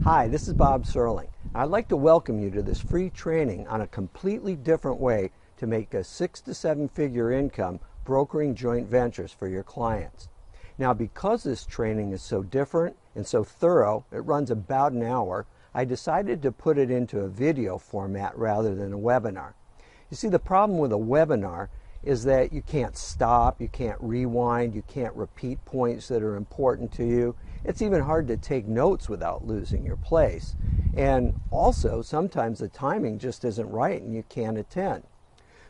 Hi, this is Bob Serling. I'd like to welcome you to this free training on a completely different way to make a 6 to 7 figure income brokering joint ventures for your clients. Now, because this training is so different and so thorough, it runs about an hour, I decided to put it into a video format rather than a webinar. You see, the problem with a webinar is that you can't stop, you can't rewind, you can't repeat points that are important to you. It's even hard to take notes without losing your place. And also, sometimes the timing just isn't right and you can't attend.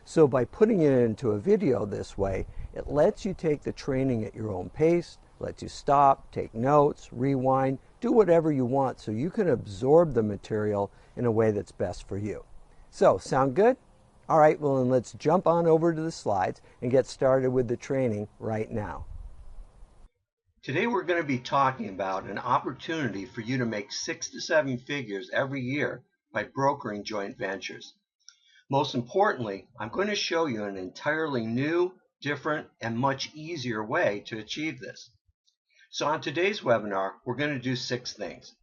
So by putting it into a video this way, it lets you take the training at your own pace, lets you stop, take notes, rewind, do whatever you want so you can absorb the material in a way that's best for you. So, sound good? All right, well then let's jump on over to the slides and get started with the training right now. Today we're going to be talking about an opportunity for you to make 6 to 7 figures every year by brokering joint ventures. Most importantly, I'm going to show you an entirely new, different, and much easier way to achieve this. So on today's webinar, we're going to do 6 things.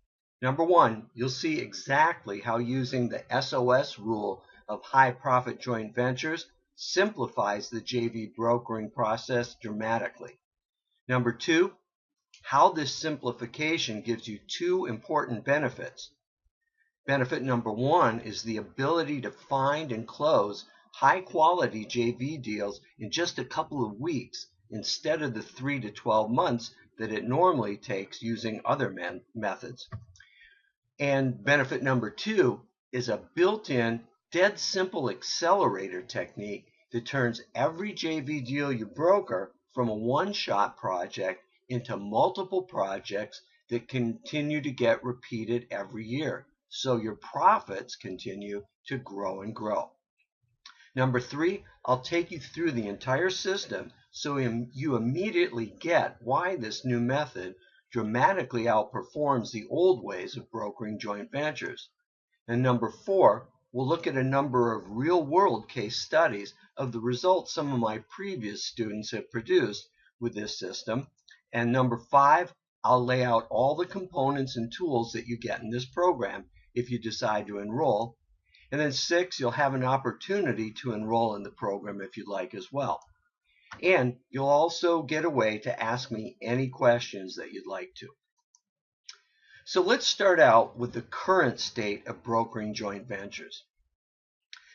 Number 1, you'll see exactly how using the SOS rule of high profit joint ventures simplifies the JV brokering process dramatically. Number 2, how this simplification gives you 2 important benefits. Benefit number 1 is the ability to find and close high quality JV deals in just a couple of weeks instead of the 3 to 12 months that it normally takes using other methods. And benefit number 2 is a built-in dead simple accelerator technique that turns every JV deal you broker from a one-shot project into multiple projects that continue to get repeated every year, so your profits continue to grow and grow. Number 3, I'll take you through the entire system so you immediately get why this new method dramatically outperforms the old ways of brokering joint ventures. And number 4, we'll look at a number of real-world case studies of the results some of my previous students have produced with this system. And number 5, I'll lay out all the components and tools that you get in this program if you decide to enroll. And then 6, you'll have an opportunity to enroll in the program if you'd like as well. And you'll also get a way to ask me any questions that you'd like to. So let's start out with the current state of brokering joint ventures.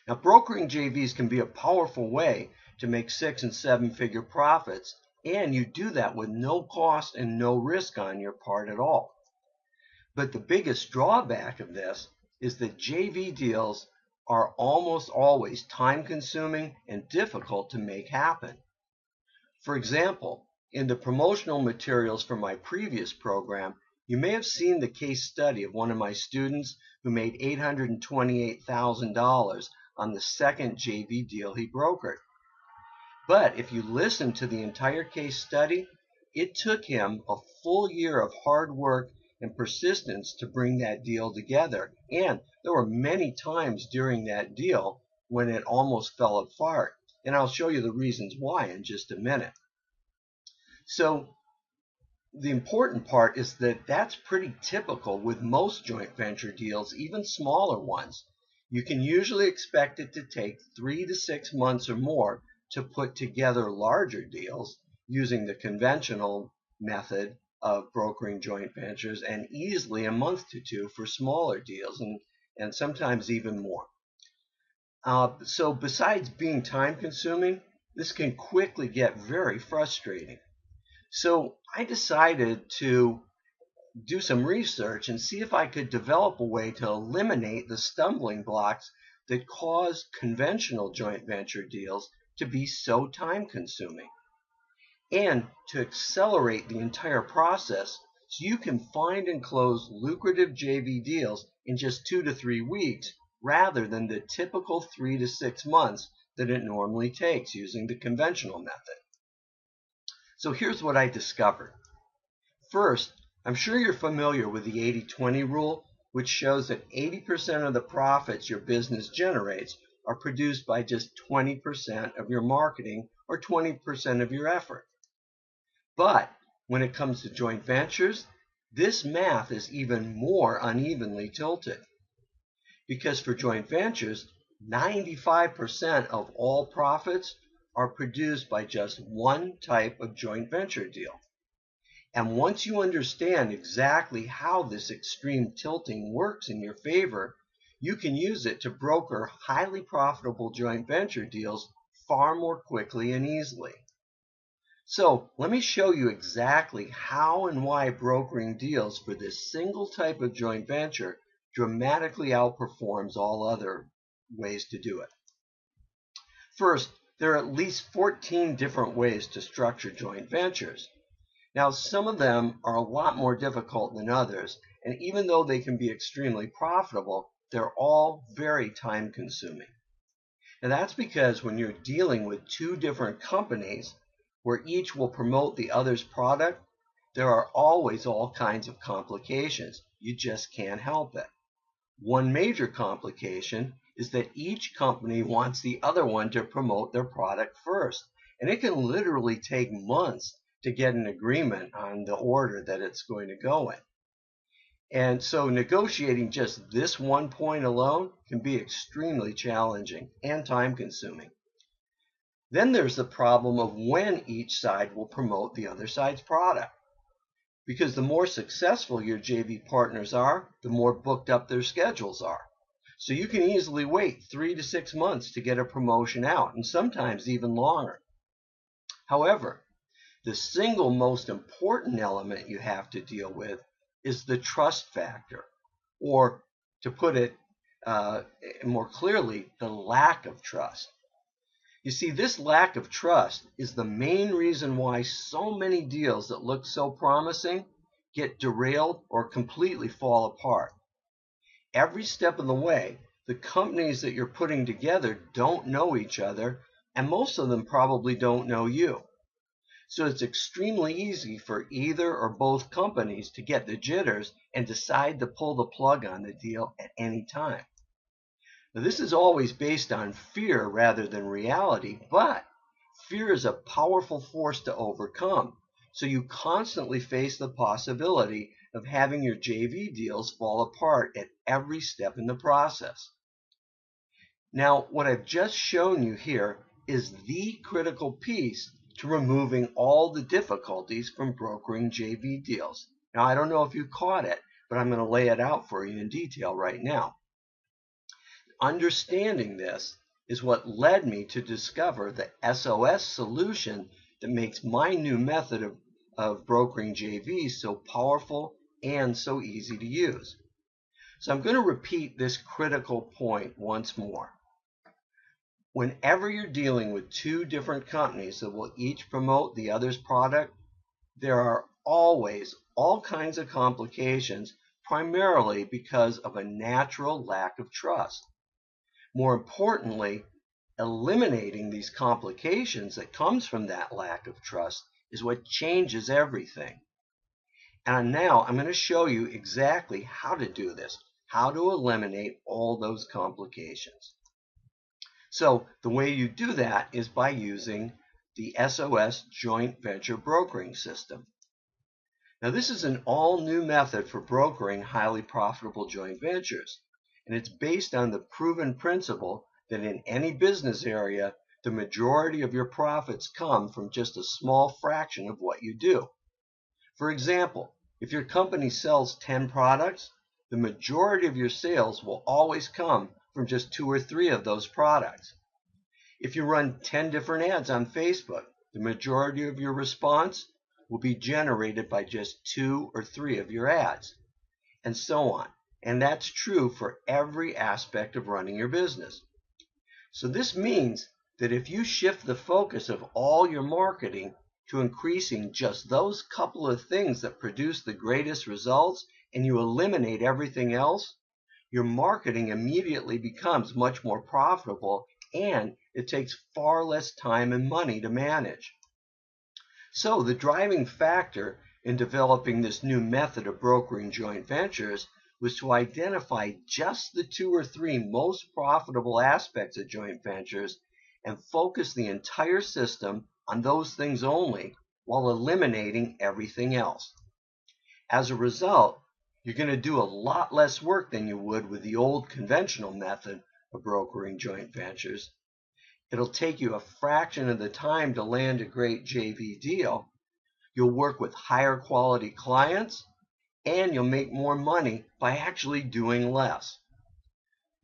Now, brokering JVs can be a powerful way to make 6 and 7 figure profits, and you do that with no cost and no risk on your part at all. But the biggest drawback of this is that JV deals are almost always time-consuming and difficult to make happen. For example, in the promotional materials for my previous program, you may have seen the case study of one of my students who made $828,000 on the second JV deal he brokered. But if you listen to the entire case study, it took him a full year of hard work and persistence to bring that deal together. And there were many times during that deal when it almost fell apart. And I'll show you the reasons why in just a minute. So the important part is that that's pretty typical with most joint venture deals, even smaller ones. You can usually expect it to take 3 to 6 months or more to put together larger deals using the conventional method of brokering joint ventures, and easily a month to 2 for smaller deals, and sometimes even more. So besides being time consuming, this can quickly get very frustrating. So I decided to do some research and see if I could develop a way to eliminate the stumbling blocks that cause conventional joint venture deals to be so time consuming, and to accelerate the entire process so you can find and close lucrative JV deals in just 2 to 3 weeks rather than the typical 3 to 6 months that it normally takes using the conventional method. So here's what I discovered. First, I'm sure you're familiar with the 80-20 rule, which shows that 80% of the profits your business generates are produced by just 20% of your marketing or 20% of your effort. But when it comes to joint ventures, This math is even more unevenly tilted because for joint ventures, 95% of all profits are produced by just one type of joint venture deal. And once you understand exactly how this extreme tilting works in your favor, you can use it to broker highly profitable joint venture deals far more quickly and easily. So let me show you exactly how and why brokering deals for this single type of joint venture dramatically outperforms all other ways to do it. First, there are at least 14 different ways to structure joint ventures. Now, some of them are a lot more difficult than others, and even though they can be extremely profitable, they're all very time-consuming. And that's because when you're dealing with two different companies, where each will promote the other's product, there are always all kinds of complications. You just can't help it. One major complication is that each company wants the other one to promote their product first, and it can literally take months to get an agreement on the order that it's going to go in. And so negotiating just this one point alone can be extremely challenging and time-consuming. Then there's the problem of when each side will promote the other side's product. Because the more successful your JV partners are, the more booked up their schedules are. So you can easily wait 3 to 6 months to get a promotion out, and sometimes even longer. However, the single most important element you have to deal with is the trust factor, or to put it more clearly, the lack of trust. You see, this lack of trust is the main reason why so many deals that look so promising get derailed or completely fall apart. Every step of the way, the companies that you're putting together don't know each other, and most of them probably don't know you. So it's extremely easy for either or both companies to get the jitters and decide to pull the plug on the deal at any time. Now, this is always based on fear rather than reality, but fear is a powerful force to overcome. So you constantly face the possibility of having your JV deals fall apart at every step in the process. Now, what I've just shown you here is the critical piece to removing all the difficulties from brokering JV deals. Now, I don't know if you caught it, but I'm going to lay it out for you in detail right now. Understanding this is what led me to discover the SOS solution that makes my new method of brokering JVs so powerful and so easy to use. So I'm going to repeat this critical point once more. Whenever you're dealing with two different companies that will each promote the other's product, there are always all kinds of complications, primarily because of a natural lack of trust. More importantly, eliminating these complications that comes from that lack of trust is what changes everything. And now I'm going to show you exactly how to do this, how to eliminate all those complications. So the way you do that is by using the SOS Joint Venture Brokering System. Now this is an all-new method for brokering highly profitable joint ventures, and it's based on the proven principle that in any business area, the majority of your profits come from just a small fraction of what you do. For example, if your company sells 10 products, the majority of your sales will always come from just 2 or 3 of those products. If you run 10 different ads on Facebook, the majority of your response will be generated by just 2 or 3 of your ads, and so on. And that's true for every aspect of running your business. So this means that if you shift the focus of all your marketing to increasing just those couple of things that produce the greatest results, and you eliminate everything else, your marketing immediately becomes much more profitable, and it takes far less time and money to manage. So the driving factor in developing this new method of brokering joint ventures was to identify just the 2 or 3 most profitable aspects of joint ventures and focus the entire system on those things only while eliminating everything else. As a result, you're going to do a lot less work than you would with the old conventional method of brokering joint ventures. It'll take you a fraction of the time to land a great JV deal. You'll work with higher quality clients, and you'll make more money by actually doing less.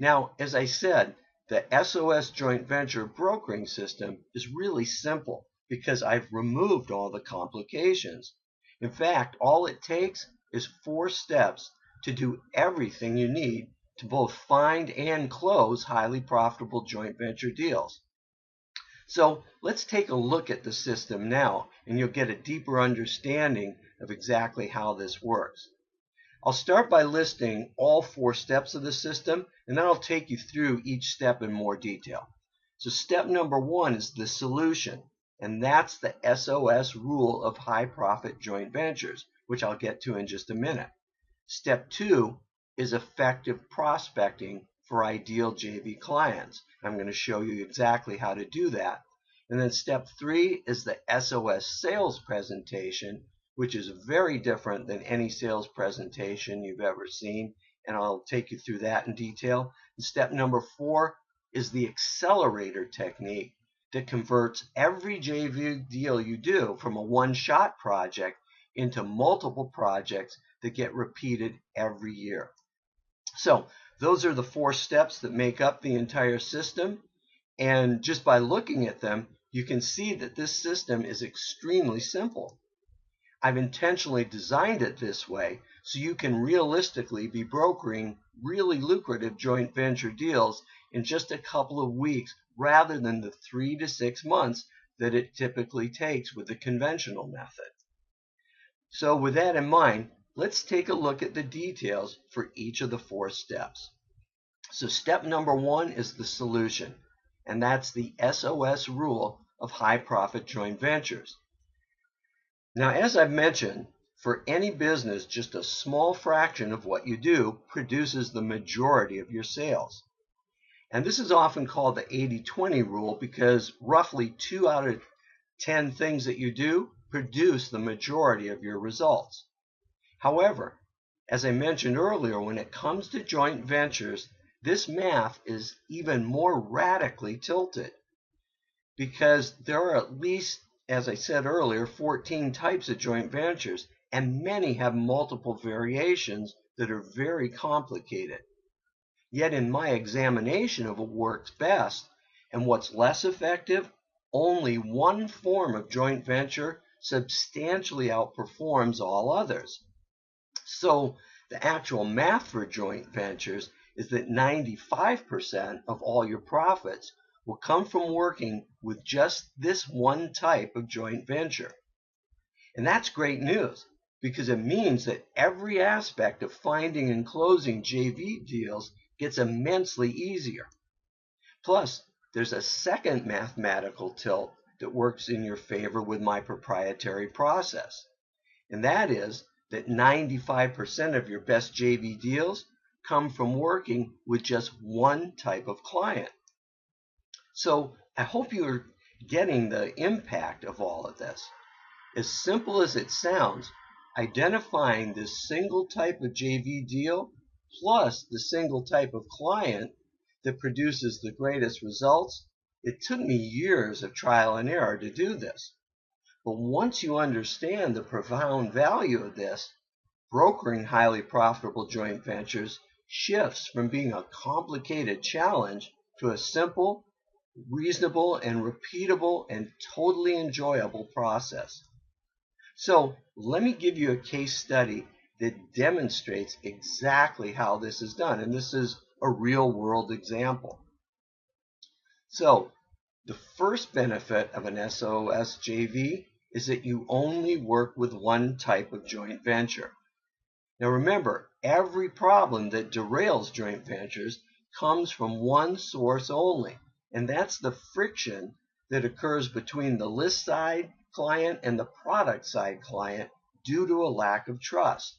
Now, as I said, the SOS joint venture brokering system is really simple because I've removed all the complications. In fact, all it takes is 4 steps to do everything you need to both find and close highly profitable joint venture deals. So let's take a look at the system now, and you'll get a deeper understanding of exactly how this works. I'll start by listing all 4 steps of the system, and then I'll take you through each step in more detail. So step number 1 is the solution, and that's the SOS rule of high profit joint ventures, which I'll get to in just a minute. Step 2 is effective prospecting for ideal JV clients. I'm going to show you exactly how to do that. And then step 3 is the SOS Sales Presentation, which is very different than any sales presentation you've ever seen, and I'll take you through that in detail. And step number 4 is the accelerator technique that converts every JV deal you do from a one-shot project into multiple projects that get repeated every year. So those are the 4 steps that make up the entire system, and just by looking at them, you can see that this system is extremely simple. I've intentionally designed it this way so you can realistically be brokering really lucrative joint venture deals in just a couple of weeks rather than the 3 to 6 months that it typically takes with the conventional method. So with that in mind, let's take a look at the details for each of the 4 steps. So step number 1 is the solution, and that's the SOS rule of high profit joint ventures. Now, as I've mentioned, for any business, just a small fraction of what you do produces the majority of your sales. And this is often called the 80-20 rule because roughly 2 out of 10 things that you do produce the majority of your results. However, as I mentioned earlier, when it comes to joint ventures, this math is even more radically tilted because there are at least, as I said earlier, 14 types of joint ventures, and many have multiple variations that are very complicated. Yet in my examination of what works best and what's less effective, only one form of joint venture substantially outperforms all others. So the actual math for joint ventures is that 95% of all your profits will come from working with just this one type of joint venture. And that's great news because it means that every aspect of finding and closing JV deals gets immensely easier. Plus, there's a second mathematical tilt that works in your favor with my proprietary process, and that is that 95% of your best JV deals come from working with just one type of client. So I hope you're getting the impact of all of this. As simple as it sounds, identifying this single type of JV deal plus the single type of client that produces the greatest results, it took me years of trial and error to do this. But once you understand the profound value of this, brokering highly profitable joint ventures shifts from being a complicated challenge to a simple, reasonable, and repeatable and totally enjoyable process. So let me give you a case study that demonstrates exactly how this is done, and this is a real-world example. So the first benefit of an SOS-JV is that you only work with one type of joint venture. Now remember, every problem that derails joint ventures comes from one source only, and that's the friction that occurs between the list side client and the product side client due to a lack of trust.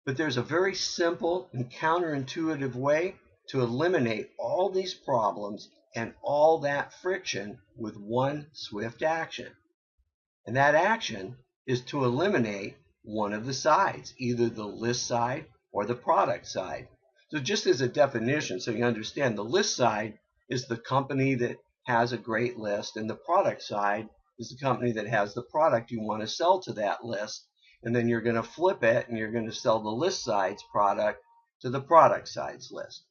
But there's a very simple and counterintuitive way to eliminate all these problems and all that friction with one swift action. And that action is to eliminate one of the sides, either the list side or the product side. So just as a definition, so you understand, the list side is the company that has a great list, and the product side is the company that has the product you want to sell to that list. And then you're going to flip it, and you're going to sell the list side's product to the product side's list.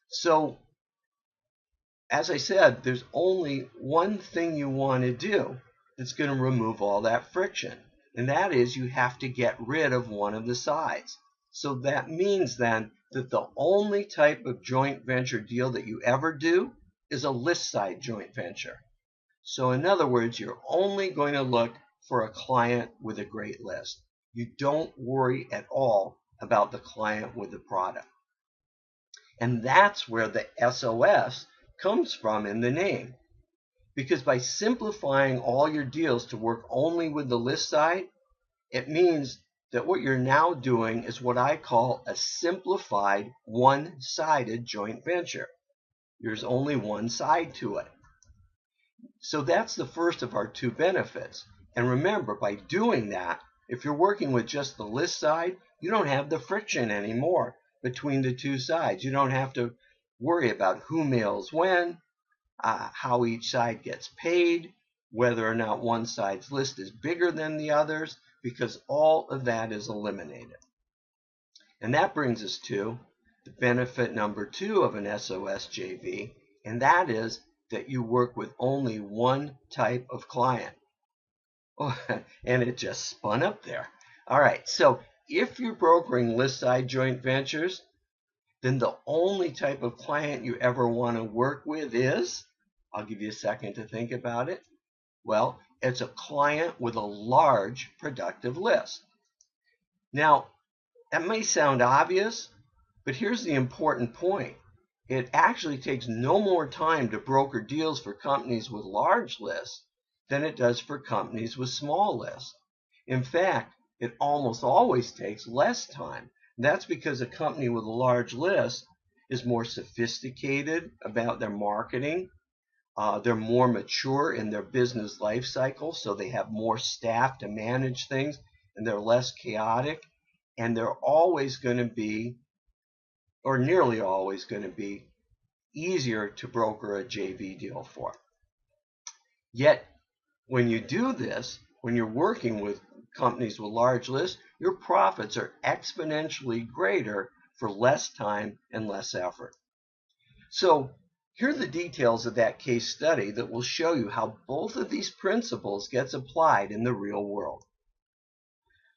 So, as I said, there's only one thing you want to do that's going to remove all that friction, and that is you have to get rid of one of the sides. So that means then that the only type of joint venture deal that you ever do is a list side joint venture. So in other words, you're only going to look for a client with a great list. You don't worry at all about the client with the product. And that's where the SOS comes from in the name. Because by simplifying all your deals to work only with the list side, it means that what you're now doing is what I call a simplified one-sided joint venture. There's only one side to it. So that's the first of our two benefits. And remember, by doing that, if you're working with just the list side, you don't have the friction anymore between the two sides. You don't have to worry about who mails when, how each side gets paid, whether or not one side's list is bigger than the others, because all of that is eliminated. And that brings us to the benefit number 2 of an SOS-JV, and that is that you work with only one type of client. Oh, and it just spun up there. All right, so if you're brokering list side joint ventures, then the only type of client you ever want to work with is, I'll give you a second to think about it. Well, it's a client with a large productive list. Now, that may sound obvious, but here's the important point. It actually takes no more time to broker deals for companies with large lists than it does for companies with small lists. In fact, it almost always takes less time. That's because a company with a large list is more sophisticated about their marketing. They're more mature in their business life cycle, so they have more staff to manage things, and they're less chaotic, and they're always going to be, or nearly always going to be, easier to broker a JV deal for. Yet, when you do this, when you're working with companies with large lists, your profits are exponentially greater for less time and less effort. So, here are the details of that case study that will show you how both of these principles gets applied in the real world.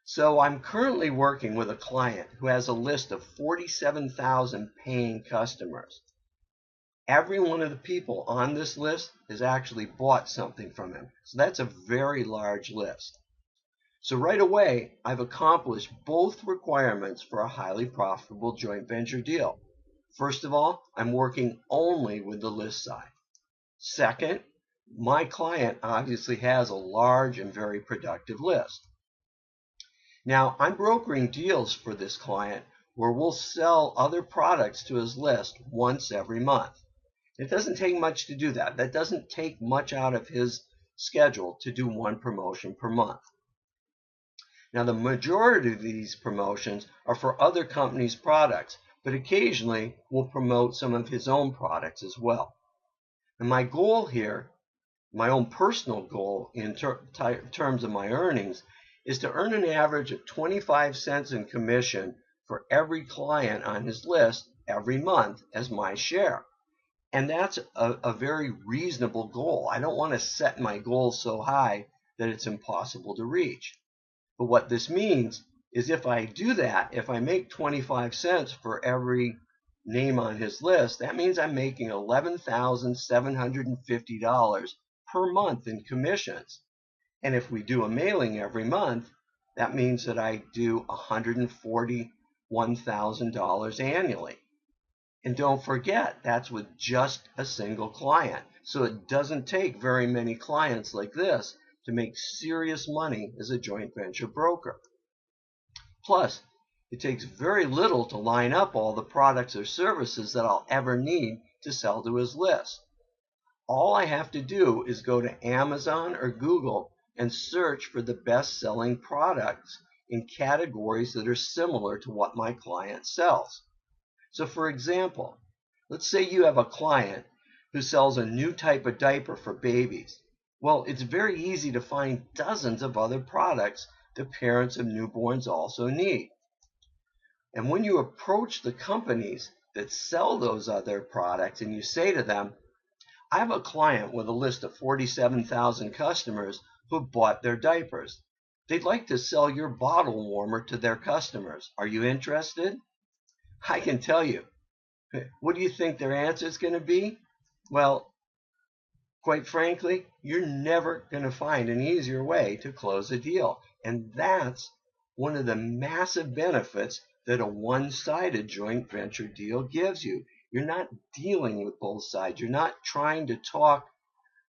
So I'm currently working with a client who has a list of 47,000 paying customers. Every one of the people on this list has actually bought something from him. So that's a very large list. So right away, I've accomplished both requirements for a highly profitable joint venture deal. First of all, I'm working only with the list side. Second, my client obviously has a large and very productive list. Now, I'm brokering deals for this client where we'll sell other products to his list once every month. It doesn't take much to do that. That doesn't take much out of his schedule to do one promotion per month. Now, the majority of these promotions are for other companies' products, but occasionally we'll promote some of his own products as well. And my goal here, my own personal goal in terms of my earnings, is to earn an average of 25 cents in commission for every client on his list every month as my share. And that's a very reasonable goal. I don't want to set my goal so high that it's impossible to reach. But what this means is if I do that, if I make 25 cents for every name on his list, that means I'm making $11,750 per month in commissions. And if we do a mailing every month, that means that I do $141,000 annually. And don't forget, that's with just a single client. So it doesn't take very many clients like this to make serious money as a joint venture broker. Plus, it takes very little to line up all the products or services that I'll ever need to sell to his list. All I have to do is go to Amazon or Google and search for the best-selling products in categories that are similar to what my client sells. So for example, let's say you have a client who sells a new type of diaper for babies. Well, it's very easy to find dozens of other products that parents of newborns also need. And when you approach the companies that sell those other products and you say to them, I have a client with a list of 47,000 customers who bought their diapers. They'd like to sell your bottle warmer to their customers. Are you interested? I can tell you. What do you think their answer is going to be? Well, quite frankly, you're never going to find an easier way to close a deal. And that's one of the massive benefits that a one-sided joint venture deal gives you. You're not dealing with both sides. You're not trying to talk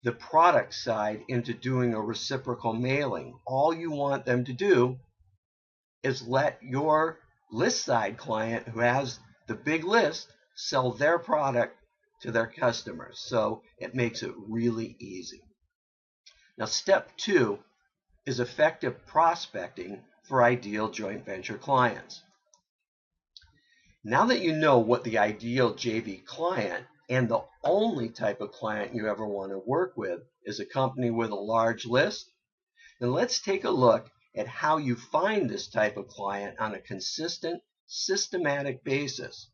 the product side into doing a reciprocal mailing. All you want them to do is let your list side client who has the big list sell their product to their customers. So it makes it really easy. Now, step 2 is effective prospecting for ideal joint venture clients. Now that you know what the ideal JV client and the only type of client you ever want to work with is a company with a large list, then let's take a look at how you find this type of client on a consistent, systematic basis.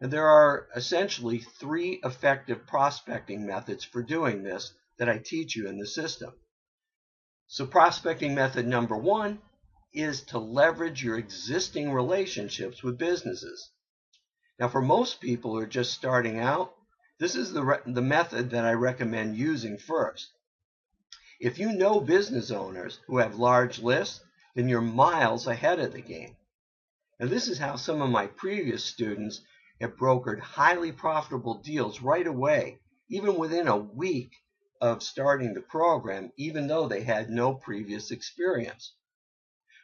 And there are essentially 3 effective prospecting methods for doing this that I teach you in the system. So prospecting method number 1 is to leverage your existing relationships with businesses. Now, for most people who are just starting out, this is the method that I recommend using first. If you know business owners who have large lists, then you're miles ahead of the game. And this is how some of my previous students have brokered highly profitable deals right away, even within a week of starting the program, even though they had no previous experience.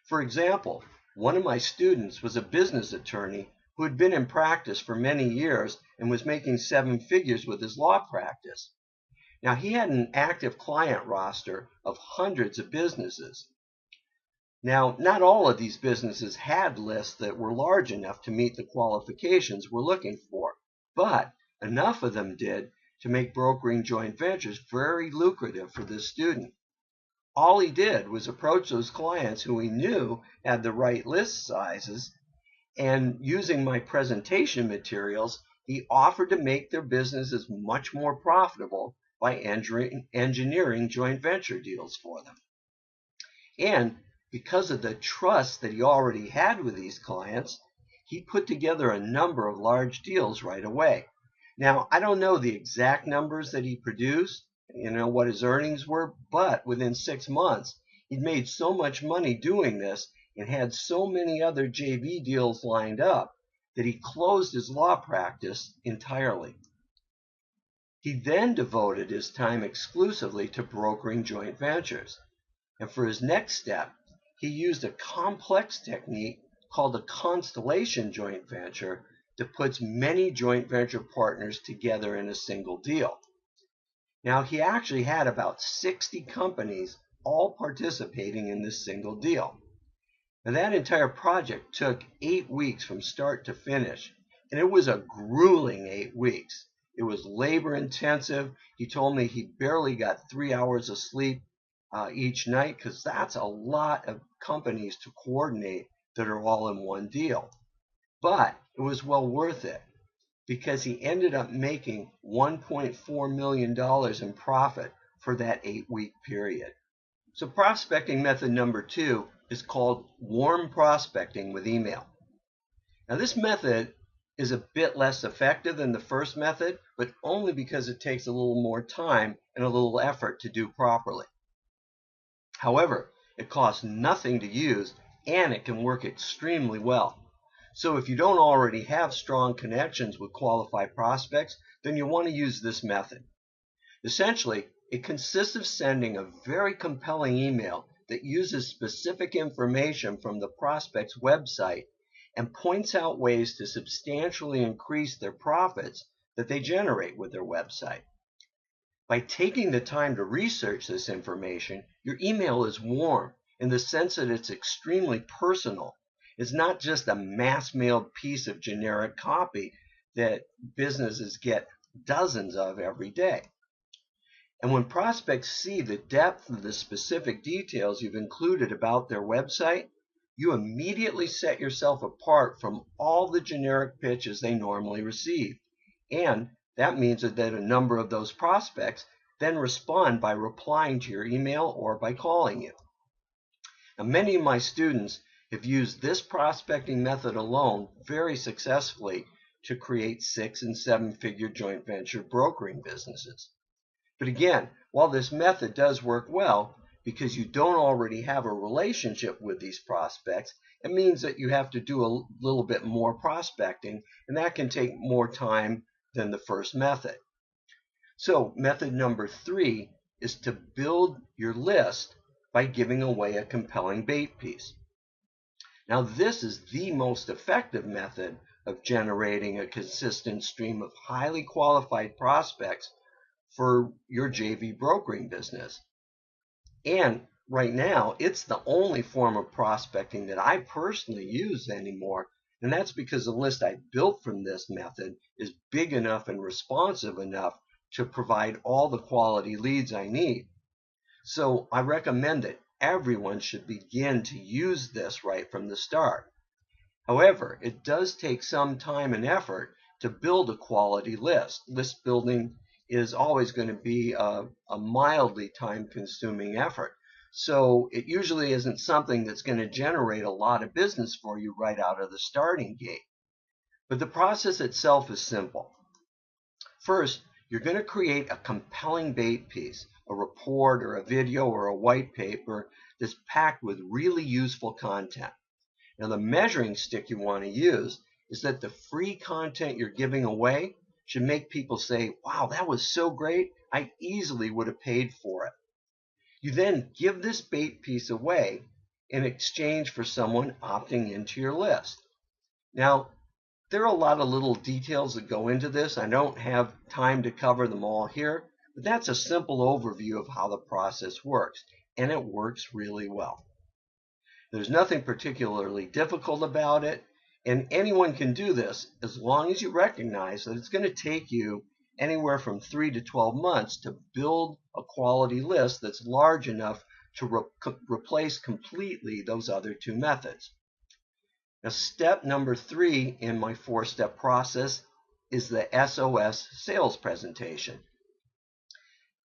For example, one of my students was a business attorney who had been in practice for many years and was making 7 figures with his law practice. Now, he had an active client roster of hundreds of businesses. Now, not all of these businesses had lists that were large enough to meet the qualifications we're looking for, but enough of them did to make brokering joint ventures very lucrative for this student. All he did was approach those clients who he knew had the right list sizes, and using my presentation materials, he offered to make their businesses much more profitable by engineering joint venture deals for them. And because of the trust that he already had with these clients, he put together a number of large deals right away. Now, I don't know the exact numbers that he produced, what his earnings were, but within 6 months, he'd made so much money doing this and had so many other JV deals lined up that he closed his law practice entirely. He then devoted his time exclusively to brokering joint ventures. And for his next step, he used a complex technique called a constellation joint venture that puts many joint venture partners together in a single deal. Now, he actually had about 60 companies all participating in this single deal. And that entire project took 8 weeks from start to finish, and it was a grueling 8 weeks. It was labor intensive. He told me he barely got 3 hours of sleep each night, because that's a lot of companies to coordinate that are all in one deal. But it was well worth it, because he ended up making $1.4 million in profit for that 8-week period. So prospecting method number 2 is called warm prospecting with email. Now, this method is a bit less effective than the first method, but only because it takes a little more time and a little effort to do properly. However, it costs nothing to use, and it can work extremely well. So if you don't already have strong connections with qualified prospects, then you want to use this method. Essentially, it consists of sending a very compelling email that uses specific information from the prospect's website and points out ways to substantially increase their profits that they generate with their website. By taking the time to research this information, your email is warm in the sense that it's extremely personal. It's not just a mass-mailed piece of generic copy that businesses get dozens of every day. And when prospects see the depth of the specific details you've included about their website, you immediately set yourself apart from all the generic pitches they normally receive. And that means that a number of those prospects then respond by replying to your email or by calling you. Now, many of my students have used this prospecting method alone very successfully to create 6- and 7-figure joint venture brokering businesses. But again, while this method does work well, because you don't already have a relationship with these prospects, it means that you have to do a little bit more prospecting, and that can take more time than the first method. So method number 3 is to build your list by giving away a compelling bait piece. Now, this is the most effective method of generating a consistent stream of highly qualified prospects for your JV brokering business. And right now, it's the only form of prospecting that I personally use anymore, and that's because the list I built from this method is big enough and responsive enough to provide all the quality leads I need. So I recommend that everyone should begin to use this right from the start. However, it does take some time and effort to build a quality list. List building is always going to be a mildly time-consuming effort. So it usually isn't something that's going to generate a lot of business for you right out of the starting gate. But the process itself is simple. First, you're going to create a compelling bait piece, a report or a video or a white paper that's packed with really useful content. Now, the measuring stick you want to use is that the free content you're giving away should make people say, wow, that was so great, I easily would have paid for it. You then give this bait piece away in exchange for someone opting into your list. Now, there are a lot of little details that go into this. I don't have time to cover them all here, but that's a simple overview of how the process works, and it works really well. There's nothing particularly difficult about it, and anyone can do this as long as you recognize that it's going to take you anywhere from 3 to 12 months to build a quality list that's large enough to replace completely those other 2 methods. Now, step number 3 in my 4-step process is the SOS Sales Presentation.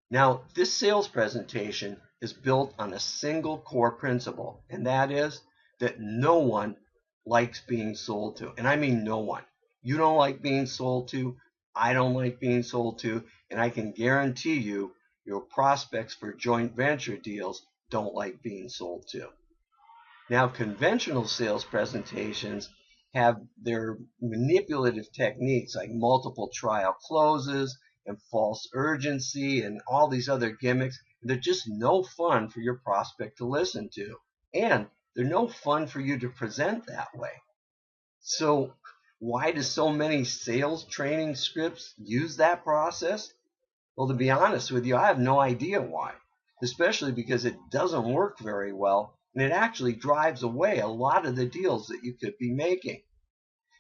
Now, this sales presentation is built on a single core principle, and that is that no one likes being sold to. And I mean no one. You don't like being sold to, I don't like being sold to, and I can guarantee you your prospects for joint venture deals don't like being sold to. Now, conventional sales presentations have their manipulative techniques like multiple trial closes and false urgency and all these other gimmicks. They're just no fun for your prospect to listen to. And they're no fun for you to present that way. So why do so many sales training scripts use that process? Well, to be honest with you, I have no idea why, especially because it doesn't work very well, and it actually drives away a lot of the deals that you could be making.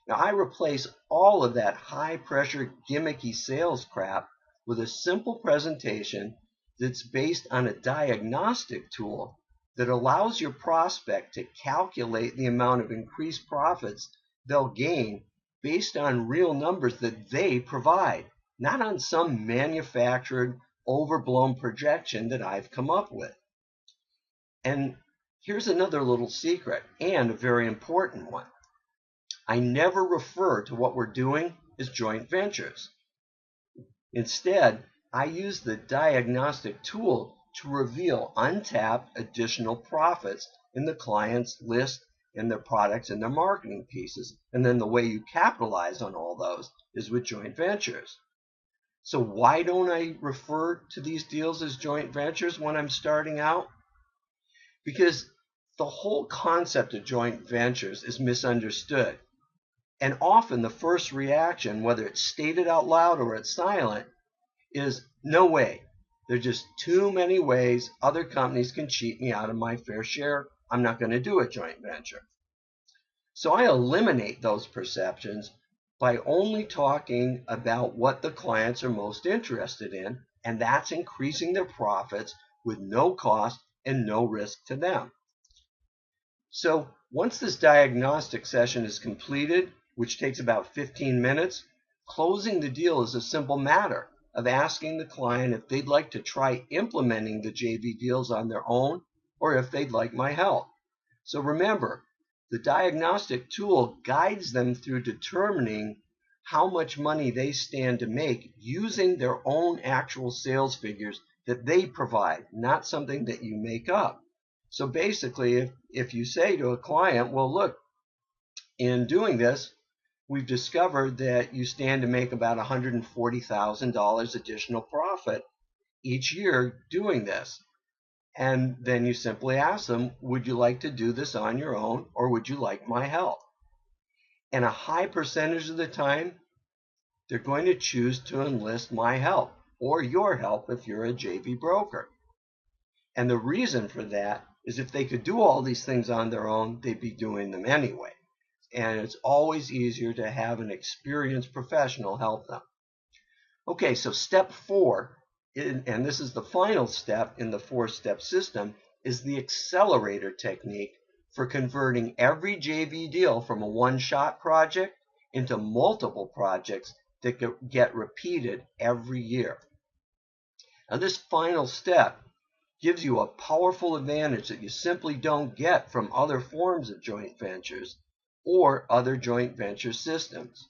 Now, I replace all of that high-pressure, gimmicky sales crap with a simple presentation that's based on a diagnostic tool that allows your prospect to calculate the amount of increased profits they'll gain based on real numbers that they provide, not on some manufactured, overblown projection that I've come up with. And here's another little secret, and a very important one. I never refer to what we're doing as joint ventures. Instead, I use the diagnostic tool to reveal untapped additional profits in the client's list and their products and their marketing pieces. And then the way you capitalize on all those is with joint ventures. So why don't I refer to these deals as joint ventures when I'm starting out? Because the whole concept of joint ventures is misunderstood. And often the first reaction, whether it's stated out loud or it's silent, is no way. There are just too many ways other companies can cheat me out of my fair share. I'm not going to do a joint venture. So I eliminate those perceptions by only talking about what the clients are most interested in, and that's increasing their profits with no cost and no risk to them. So once this diagnostic session is completed, which takes about 15 minutes, closing the deal is a simple matter of asking the client if they'd like to try implementing the JV deals on their own or if they'd like my help. So remember, the diagnostic tool guides them through determining how much money they stand to make using their own actual sales figures that they provide, not something that you make up. So basically, if you say to a client, well, look, in doing this, we've discovered that you stand to make about $140,000 additional profit each year doing this. And then you simply ask them, would you like to do this on your own or would you like my help? And a high percentage of the time, they're going to choose to enlist my help or your help if you're a JV broker. And the reason for that is if they could do all these things on their own, they'd be doing them anyway. And it's always easier to have an experienced professional help them. Okay, so step 4, and this is the final step in the 4-step system, is the accelerator technique for converting every JV deal from a one-shot project into multiple projects that get repeated every year. Now this final step gives you a powerful advantage that you simply don't get from other forms of joint ventures or other joint venture systems.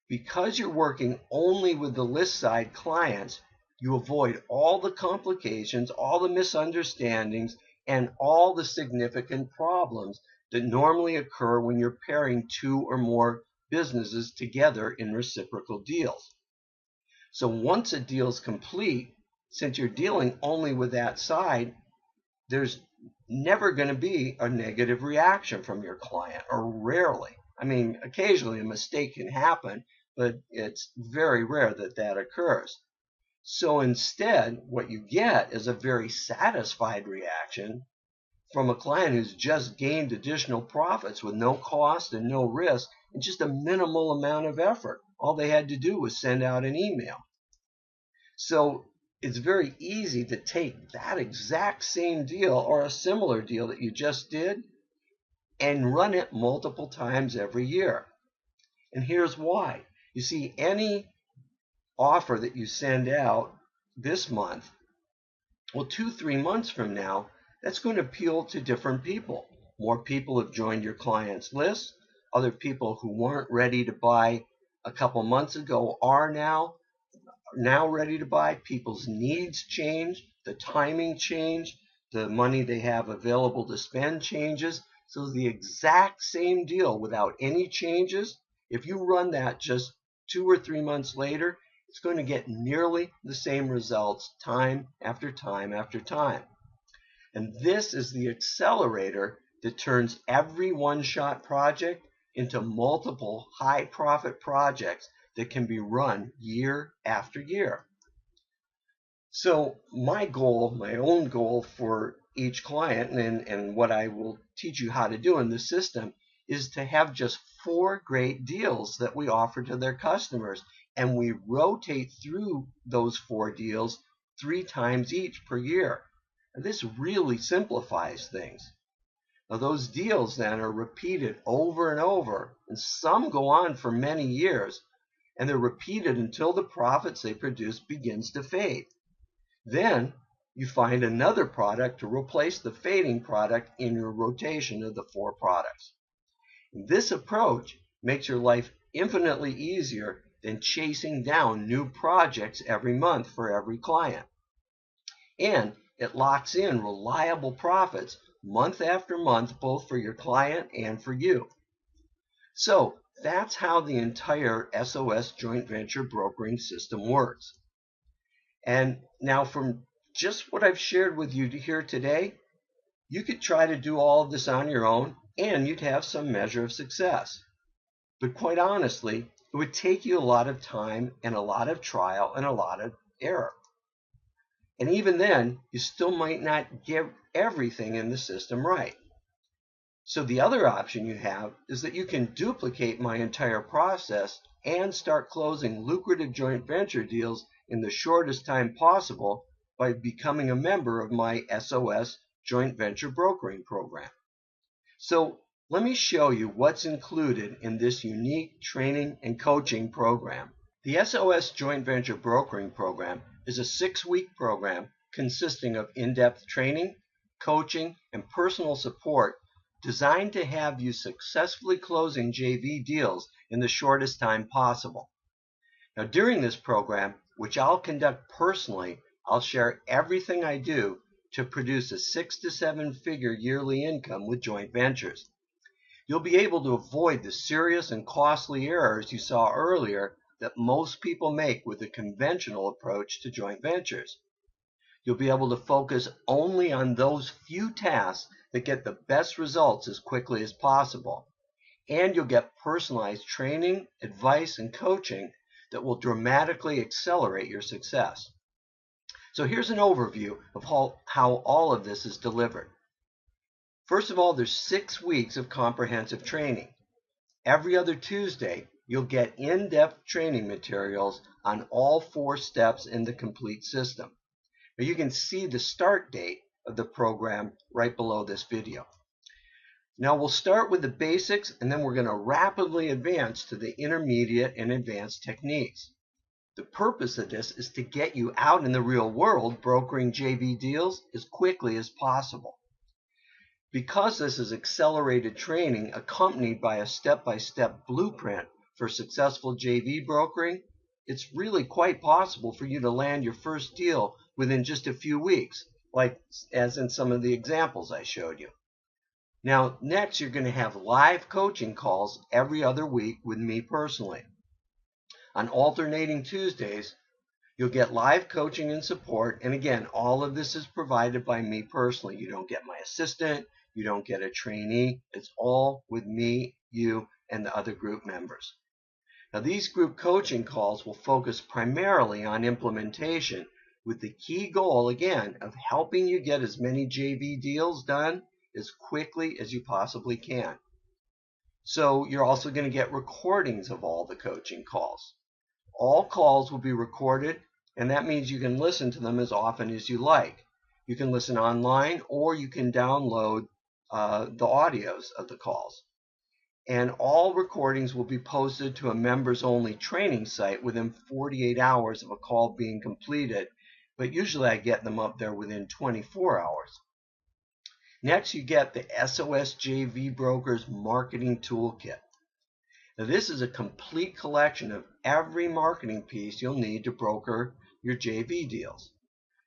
Because you're working only with the list side clients, you avoid all the complications, all the misunderstandings, and all the significant problems that normally occur when you're pairing 2 or more businesses together in reciprocal deals. So once a deal is complete, since you're dealing only with that side, there's never going to be a negative reaction from your client, or rarely. I mean, occasionally a mistake can happen, but it's very rare that that occurs. So instead, what you get is a very satisfied reaction from a client who's just gained additional profits with no cost and no risk and just a minimal amount of effort. All they had to do was send out an email. So it's very easy to take that exact same deal or a similar deal that you just did and run it multiple times every year. And here's why. You see, any offer that you send out this month, well, 2-3 months from now, that's going to appeal to different people. More people have joined your client's list. Other people who weren't ready to buy a couple months ago are now ready to buy. People's needs change, the timing change, the money they have available to spend changes. So the exact same deal without any changes, if you run that just 2 or 3 months later, it's going to get nearly the same results time after time after time. And this is the accelerator that turns every one-shot project into multiple high-profit projects that can be run year after year. So my goal, my own goal for each client, and what I will teach you how to do in the system, is to have just 4 great deals that we offer to their customers. And we rotate through those 4 deals 3 times each per year. And this really simplifies things. Now those deals then are repeated over and over, and some go on for many years, and they're repeated until the profits they produce begins to fade. Then you find another product to replace the fading product in your rotation of the 4 products. And this approach makes your life infinitely easier than chasing down new projects every month for every client. And it locks in reliable profits month after month, both for your client and for you. So that's how the entire SOS joint venture brokering system works. And now from just what I've shared with you here today, you could try to do all of this on your own and you'd have some measure of success. But quite honestly, it would take you a lot of time and a lot of trial and a lot of error. And even then, you still might not get everything in the system right. So the other option you have is that you can duplicate my entire process and start closing lucrative joint venture deals in the shortest time possible by becoming a member of my SOS Joint Venture Brokering Program. So let me show you what's included in this unique training and coaching program. The SOS Joint Venture Brokering Program is a 6-week program consisting of in-depth training, coaching, and personal support designed to have you successfully closing JV deals in the shortest time possible. Now, during this program, which I'll conduct personally, I'll share everything I do to produce a 6 to 7 figure yearly income with joint ventures. You'll be able to avoid the serious and costly errors you saw earlier that most people make with the conventional approach to joint ventures. You'll be able to focus only on those few tasks that get the best results as quickly as possible. And you'll get personalized training, advice, and coaching that will dramatically accelerate your success. So here's an overview of how all of this is delivered. First of all, there's 6 weeks of comprehensive training. Every other Tuesday, you'll get in-depth training materials on all 4 steps in the complete system. Now you can see the start date of the program right below this video. Now we'll start with the basics, and then we're going to rapidly advance to the intermediate and advanced techniques. The purpose of this is to get you out in the real world brokering JV deals as quickly as possible. Because this is accelerated training accompanied by a step-by-step blueprint for successful JV brokering, it's really quite possible for you to land your first deal within just a few weeks, like as in some of the examples I showed you. Now, next you're going to have live coaching calls every other week with me personally. On alternating Tuesdays, you'll get live coaching and support, and again, all of this is provided by me personally. You don't get my assistant, you don't get a trainee. It's all with me, you, and the other group members. Now, these group coaching calls will focus primarily on implementation, with the key goal, again, of helping you get as many JV deals done as quickly as you possibly can. So you're also going to get recordings of all the coaching calls. All calls will be recorded, and that means you can listen to them as often as you like. You can listen online, or you can download the audios of the calls. And all recordings will be posted to a members-only training site within 48 hours of a call being completed, but usually I get them up there within 24 hours. Next, you get the SOS-JV Broker's Marketing Toolkit. Now, this is a complete collection of every marketing piece you'll need to broker your JV deals.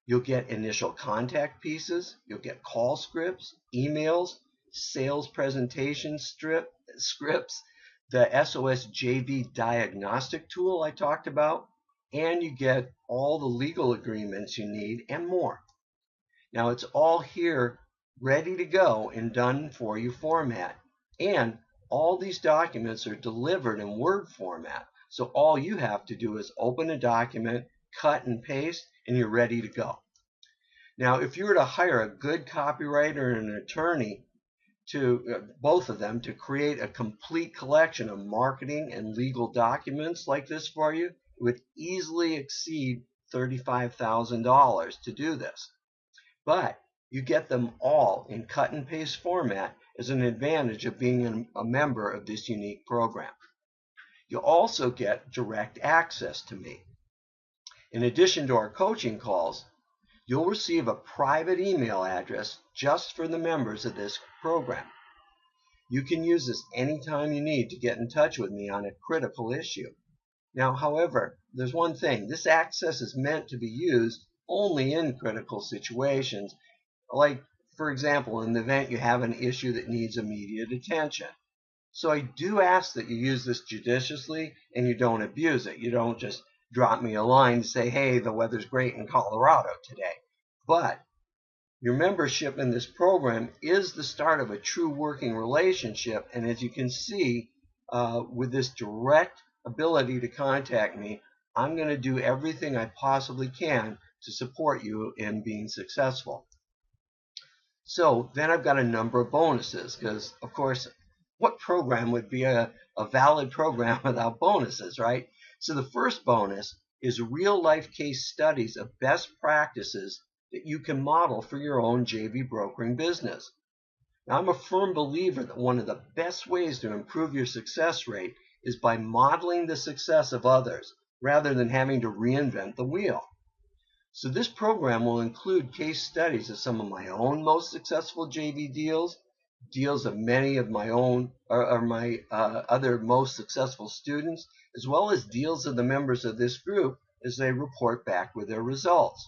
You'll get initial contact pieces, you'll get call scripts, emails, sales presentation scripts, the SOS-JV diagnostic tool I talked about, and you get all the legal agreements you need and more. Now, it's all here ready to go in done for you format, and all these documents are delivered in Word format, so all you have to do is open a document, cut and paste, and you're ready to go. Now, if you were to hire a good copywriter and an attorney, both of them, to create a complete collection of marketing and legal documents like this for you, it would easily exceed $35,000 to do this. But you get them all in cut and paste format as an advantage of being a member of this unique program. You'll also get direct access to me. In addition to our coaching calls, you'll receive a private email address just for the members of this program. You can use this anytime you need to get in touch with me on a critical issue. Now, however, there's one thing. This access is meant to be used only in critical situations, like, for example, in the event you have an issue that needs immediate attention. So I do ask that you use this judiciously and you don't abuse it. You don't just drop me a line to say, hey, the weather's great in Colorado today. But your membership in this program is the start of a true working relationship, and as you can see, with this direct ability to contact me, I'm going to do everything I possibly can to support you in being successful. So then I've got a number of bonuses because, of course, what program would be a valid program without bonuses, right? So the first bonus is real-life case studies of best practices that you can model for your own JV brokering business. Now, I'm a firm believer that one of the best ways to improve your success rate is by modeling the success of others rather than having to reinvent the wheel. So this program will include case studies of some of my own most successful JV deals, deals of many of my own or my other most successful students, as well as deals of the members of this group as they report back with their results.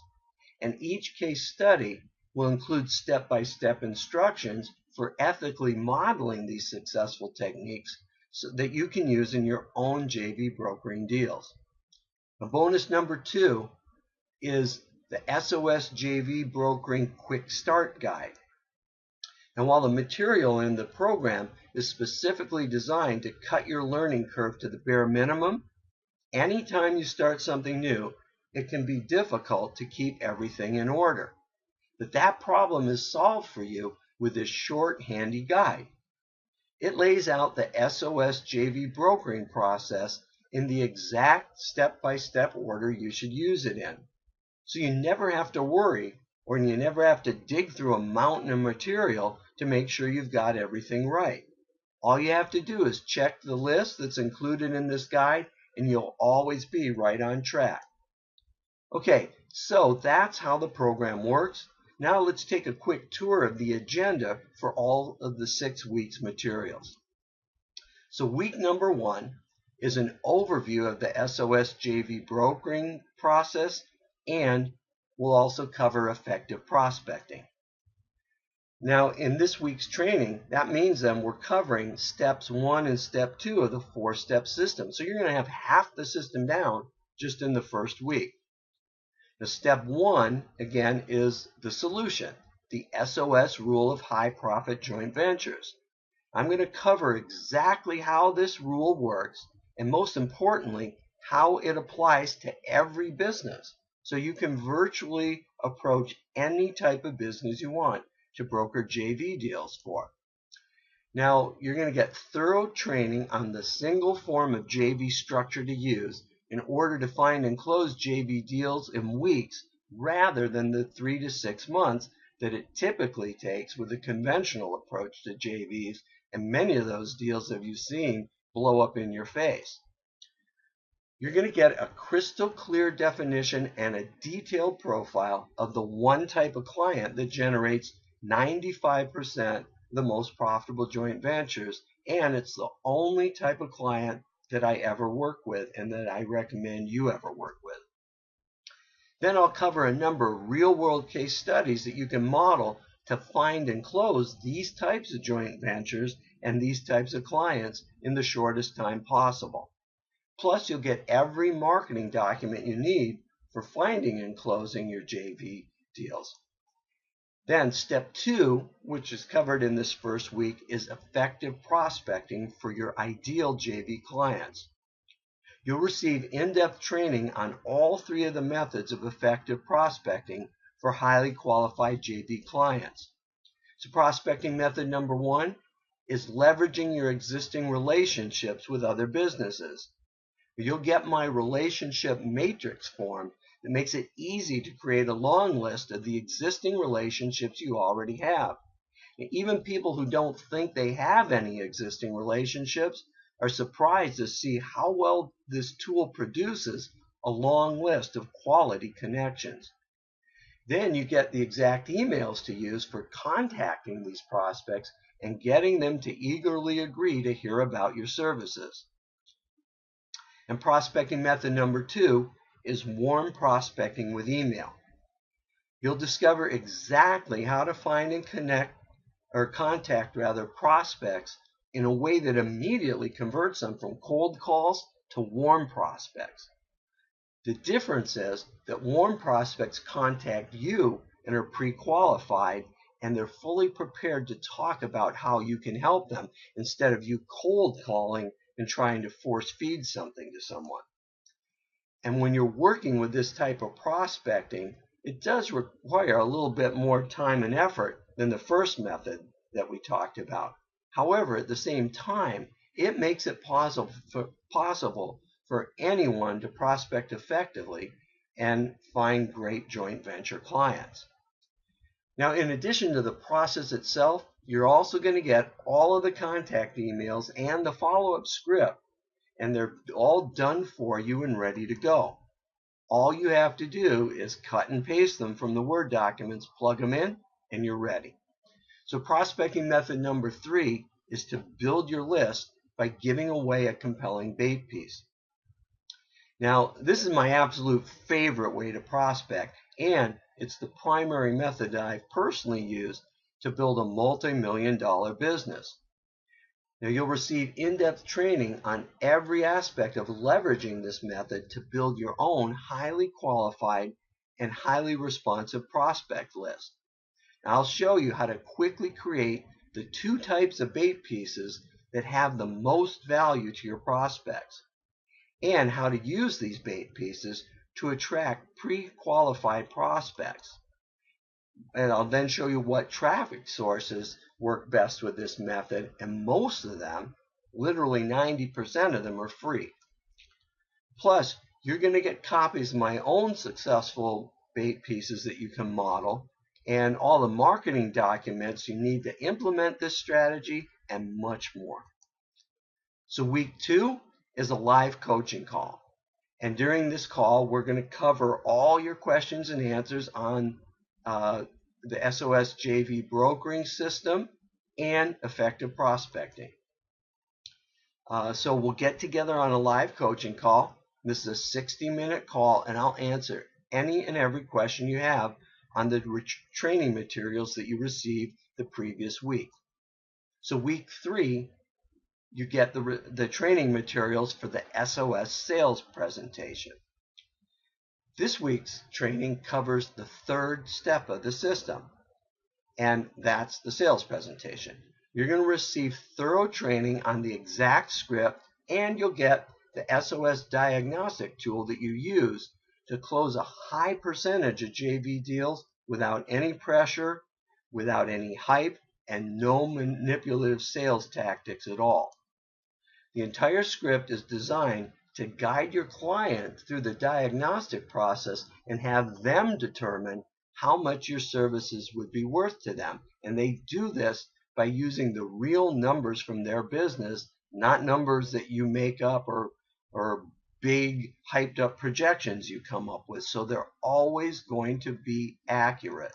And each case study will include step-by-step instructions for ethically modeling these successful techniques so that you can use in your own JV brokering deals. Now, bonus number 2 is the SOS-JV Brokering Quick Start Guide. And while the material in the program is specifically designed to cut your learning curve to the bare minimum, anytime you start something new, it can be difficult to keep everything in order. But that problem is solved for you with this short, handy guide. It lays out the SOS-JV brokering process in the exact step-by-step order you should use it in. So you never have to worry, or you never have to dig through a mountain of material to make sure you've got everything right. All you have to do is check the list that's included in this guide, and you'll always be right on track. Okay, so that's how the program works. Now let's take a quick tour of the agenda for all of the 6 weeks materials. So week number 1 is an overview of the SOS-JV brokering process, and we'll also cover effective prospecting. Now, in this week's training, that means then we're covering steps 1 and step 2 of the 4-step system. So you're going to have half the system down just in the first week. Now, step 1, again, is the solution, the SOS rule of high profit joint ventures. I'm going to cover exactly how this rule works, and most importantly, how it applies to every business. So you can virtually approach any type of business you want to broker JV deals for. Now, you're going to get thorough training on the single form of JV structure to use in order to find and close JV deals in weeks rather than the 3 to 6 months that it typically takes with a conventional approach to JVs, and many of those deals that you've seen blow up in your face. You're going to get a crystal clear definition and a detailed profile of the one type of client that generates 95% of the most profitable joint ventures, and it's the only type of client that I ever work with and that I recommend you ever work with. Then I'll cover a number of real-world case studies that you can model to find and close these types of joint ventures and these types of clients in the shortest time possible. Plus, you'll get every marketing document you need for finding and closing your JV deals. Then step 2, which is covered in this first week, is effective prospecting for your ideal JV clients. You'll receive in-depth training on all 3 of the methods of effective prospecting for highly qualified JV clients. So prospecting method number 1 is leveraging your existing relationships with other businesses. You'll get my relationship matrix form that makes it easy to create a long list of the existing relationships you already have. And even people who don't think they have any existing relationships are surprised to see how well this tool produces a long list of quality connections. Then you get the exact emails to use for contacting these prospects and getting them to eagerly agree to hear about your services. And prospecting method number 2 is warm prospecting with email. You'll discover exactly how to find and contact prospects in a way that immediately converts them from cold calls to warm prospects. The difference is that warm prospects contact you and are pre-qualified, and they're fully prepared to talk about how you can help them instead of you cold calling and trying to force feed something to someone. And when you're working with this type of prospecting, It does require a little bit more time and effort than the first method that we talked about. However, at the same time, it makes it possible for anyone to prospect effectively and find great joint venture clients. Now, in addition to the process itself, you're also going to get all of the contact emails and the follow-up script, and they're all done for you and ready to go. All you have to do is cut and paste them from the Word documents, plug them in, and you're ready. So prospecting method number 3 is to build your list by giving away a compelling bait piece. Now, this is my absolute favorite way to prospect, and it's the primary method that I've personally used to build a multi-million-dollar business. Now, you'll receive in-depth training on every aspect of leveraging this method to build your own highly qualified and highly responsive prospect list. Now, I'll show you how to quickly create the 2 types of bait pieces that have the most value to your prospects, and how to use these bait pieces to attract pre-qualified prospects. And I'll then show you what traffic sources work best with this method, and most of them, literally 90% of them, are free. Plus, you're going to get copies of my own successful bait pieces that you can model, and all the marketing documents you need to implement this strategy, and much more. So week 2 is a live coaching call. And during this call, we're going to cover all your questions and answers on the SOS-JV brokering system and effective prospecting. So we'll get together on a live coaching call. This is a 60-minute call, and I'll answer any and every question you have on the training materials that you received the previous week. So week 3, you get the training materials for the SOS Sales Presentation. This week's training covers the 3rd step of the system, and that's the sales presentation. You're going to receive thorough training on the exact script, and you'll get the SOS diagnostic tool that you use to close a high percentage of JV deals without any pressure, without any hype, and no manipulative sales tactics at all. The entire script is designed to guide your client through the diagnostic process and have them determine how much your services would be worth to them. And they do this by using the real numbers from their business, not numbers that you make up or big hyped up projections you come up with. So they're always going to be accurate.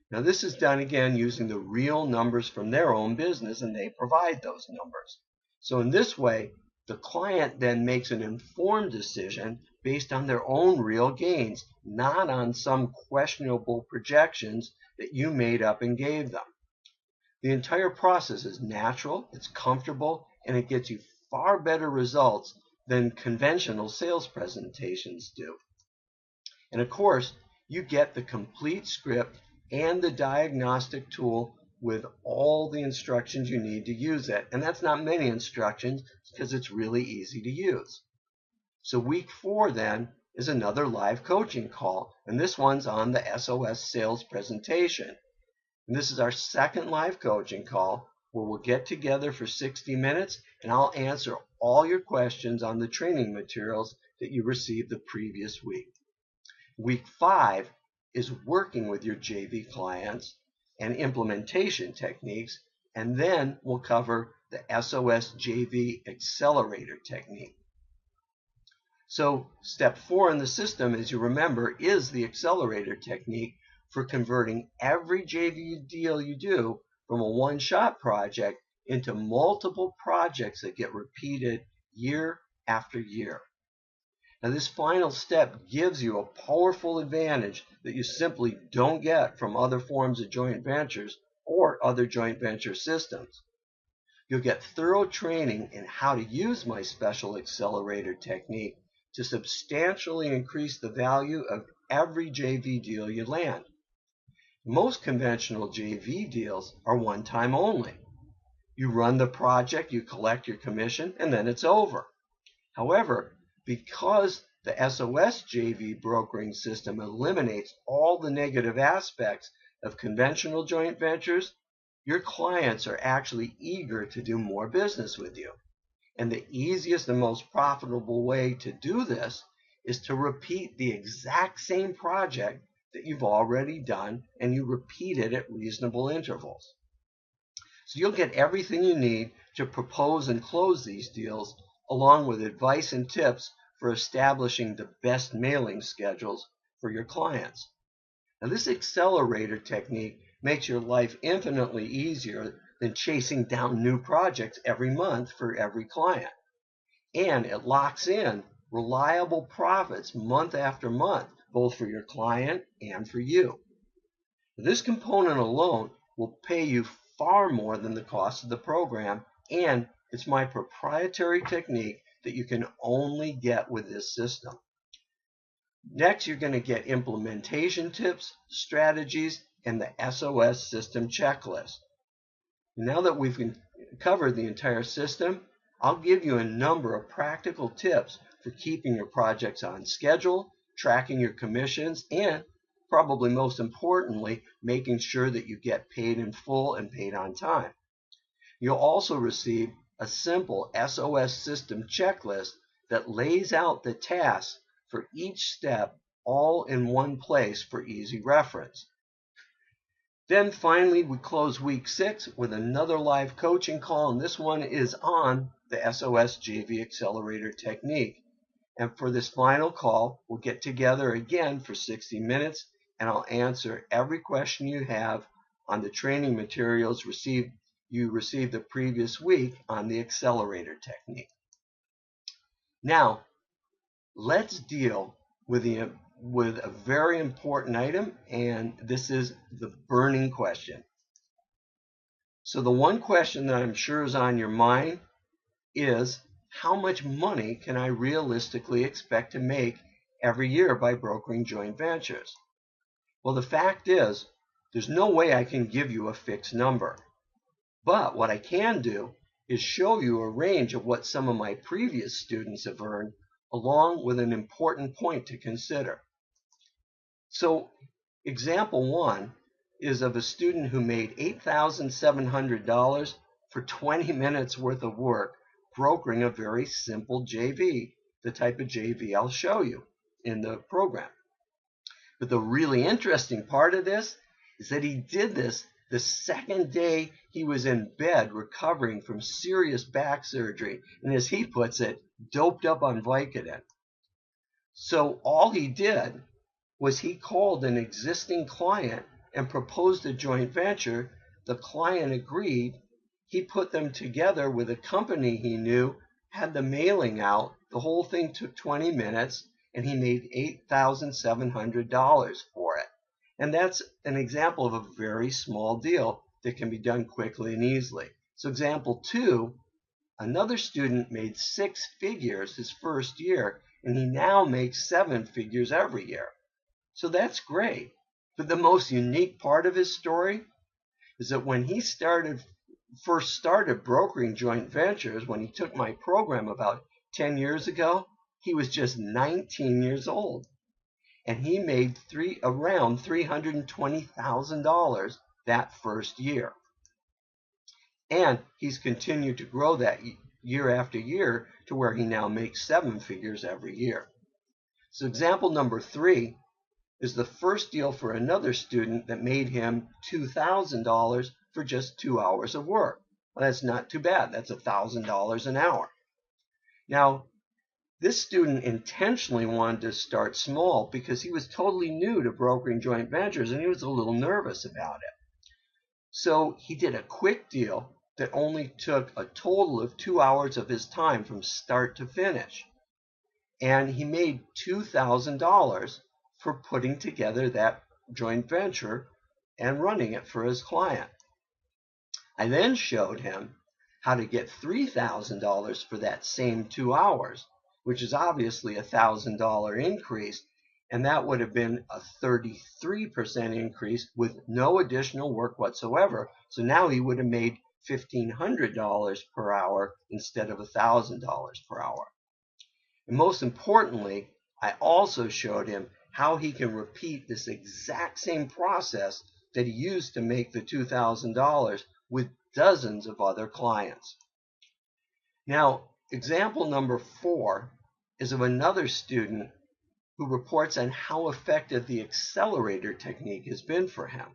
Now, this is done again using the real numbers from their own business, and they provide those numbers. So in this way, the client then makes an informed decision based on their own real gains, not on some questionable projections that you made up and gave them. The entire process is natural, it's comfortable, and it gets you far better results than conventional sales presentations do. And of course, you get the complete script and the diagnostic tool with all the instructions you need to use it. And that's not many instructions because it's really easy to use. So week 4 then is another live coaching call, and this one's on the SOS Sales Presentation. And this is our 2nd live coaching call where we'll get together for 60 minutes and I'll answer all your questions on the training materials that you received the previous week. Week 5 is working with your JV clients and implementation techniques, and then we'll cover the SOS-JV accelerator technique. So step 4 in the system, as you remember, is the accelerator technique for converting every JV deal you do from a one-shot project into multiple projects that get repeated year after year. Now, this final step gives you a powerful advantage that you simply don't get from other forms of joint ventures or other joint venture systems. You'll get thorough training in how to use my special accelerator technique to substantially increase the value of every JV deal you land. Most conventional JV deals are one-time only. You run the project, you collect your commission, and then it's over. However, because The SOS-JV brokering system eliminates all the negative aspects of conventional joint ventures. Your clients are actually eager to do more business with you. And the easiest and most profitable way to do this is to repeat the exact same project that you've already done, and you repeat it at reasonable intervals. So you'll get everything you need to propose and close these deals, along with advice and tips for establishing the best mailing schedules for your clients. Now, this accelerator technique makes your life infinitely easier than chasing down new projects every month for every client. And it locks in reliable profits month after month, both for your client and for you. This component alone will pay you far more than the cost of the program, and it's my proprietary technique that you can only get with this system. Next, you're going to get implementation tips, strategies, and the SOS System Checklist. Now that we've covered the entire system, I'll give you a number of practical tips for keeping your projects on schedule, tracking your commissions, and probably most importantly, making sure that you get paid in full and paid on time. You'll also receive a simple SOS System Checklist that lays out the tasks for each step all in one place for easy reference. Then finally, we close week 6 with another live coaching call, and this one is on the SOS-JV accelerator technique. And for this final call, we'll get together again for 60 minutes, and I'll answer every question you have on the training materials you received the previous week on the accelerator technique. Now, let's deal with a very important item, and this is the burning question. So the one question that I'm sure is on your mind is, how much money can I realistically expect to make every year by brokering joint ventures? Well, the fact is, there's no way I can give you a fixed number. But what I can do is show you a range of what some of my previous students have earned, along with an important point to consider. So example 1 is of a student who made $8,700 for 20 minutes worth of work brokering a very simple JV, the type of JV I'll show you in the program. But the really interesting part of this is that he did this the second day he was in bed recovering from serious back surgery, and as he puts it, doped up on Vicodin. So all he did was he called an existing client and proposed a joint venture. The client agreed. He put them together with a company he knew, had the mailing out. The whole thing took 20 minutes, and he made $8,700 for it. And that's an example of a very small deal that can be done quickly and easily. So example 2, another student made 6 figures his first year, and he now makes 7 figures every year. So that's great. But the most unique part of his story is that when he first started brokering joint ventures, when he took my program about 10 years ago, he was just 19 years old. And he made around $320,000 that first year. And he's continued to grow that year after year to where he now makes 7 figures every year. So example number 3 is the first deal for another student that made him $2,000 for just 2 hours of work. Well, that's not too bad. That's $1,000 an hour. Now, this student intentionally wanted to start small because he was totally new to brokering joint ventures and he was a little nervous about it. So he did a quick deal that only took a total of 2 hours of his time from start to finish. And he made $2,000 for putting together that joint venture and running it for his client. I then showed him how to get $3,000 for that same 2 hours, which is obviously a $1,000 increase, and that would have been a 33% increase with no additional work whatsoever. So now he would have made $1,500 per hour instead of $1,000 per hour. And most importantly, I also showed him how he can repeat this exact same process that he used to make the $2,000 with dozens of other clients. Now, example number 4 is of another student who reports on how effective the accelerator technique has been for him.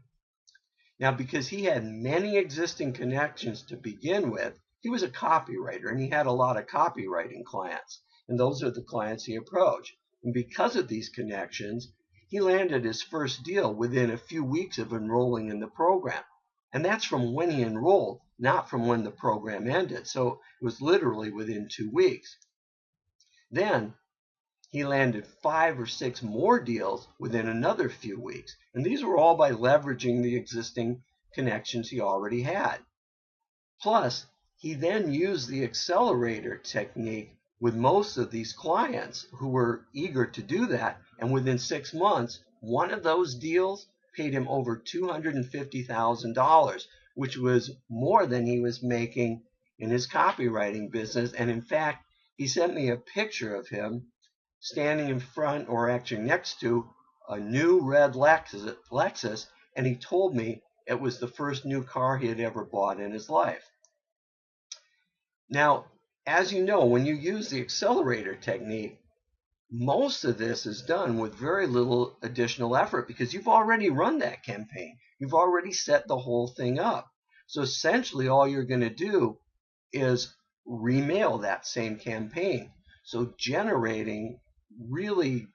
Now, because he had many existing connections to begin with, he was a copywriter and he had a lot of copywriting clients, and those are the clients he approached. And because of these connections, he landed his first deal within a few weeks of enrolling in the program. And that's from when he enrolled, not from when the program ended. So it was literally within 2 weeks. Then he landed 5 or 6 more deals within another few weeks. And these were all by leveraging the existing connections he already had. Plus, he then used the accelerator technique with most of these clients who were eager to do that. And within 6 months, one of those deals paid him over $250,000, which was more than he was making in his copywriting business. And in fact, he sent me a picture of him standing in front, or actually next to, a new red Lexus, and he told me it was the first new car he had ever bought in his life. Now, as you know, when you use the accelerator technique, most of this is done with very little additional effort because you've already run that campaign. You've already set the whole thing up. So essentially all you're going to do is remail that same campaign. So generating really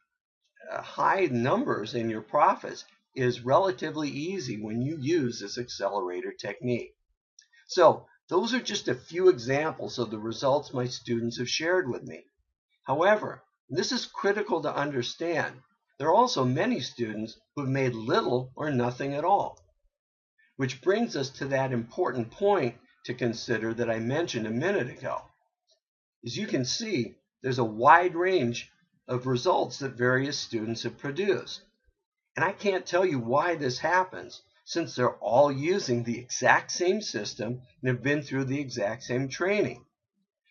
high numbers in your profits is relatively easy when you use this accelerator technique. So those are just a few examples of the results my students have shared with me. However, this is critical to understand. There are also many students who have made little or nothing at all. Which brings us to that important point to consider that I mentioned a minute ago. As you can see, there's a wide range of results that various students have produced. And I can't tell you why this happens, since they're all using the exact same system and have been through the exact same training.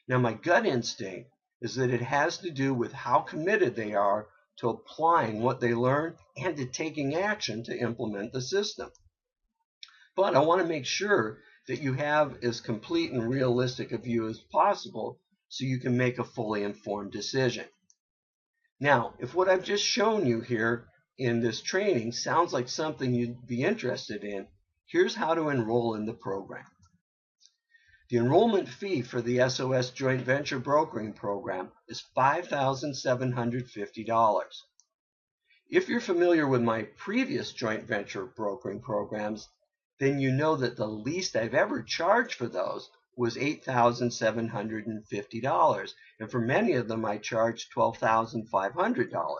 Now, my gut instinct is that it has to do with how committed they are to applying what they learn and to taking action to implement the system. But I want to make sure that you have as complete and realistic a view as possible so you can make a fully informed decision. Now, if what I've just shown you here in this training sounds like something you'd be interested in, here's how to enroll in the program. The enrollment fee for the SOS Joint Venture Brokering Program is $5,750. If you're familiar with my previous joint venture brokering programs, then you know that the least I've ever charged for those was $8,750, and for many of them I charged $12,500.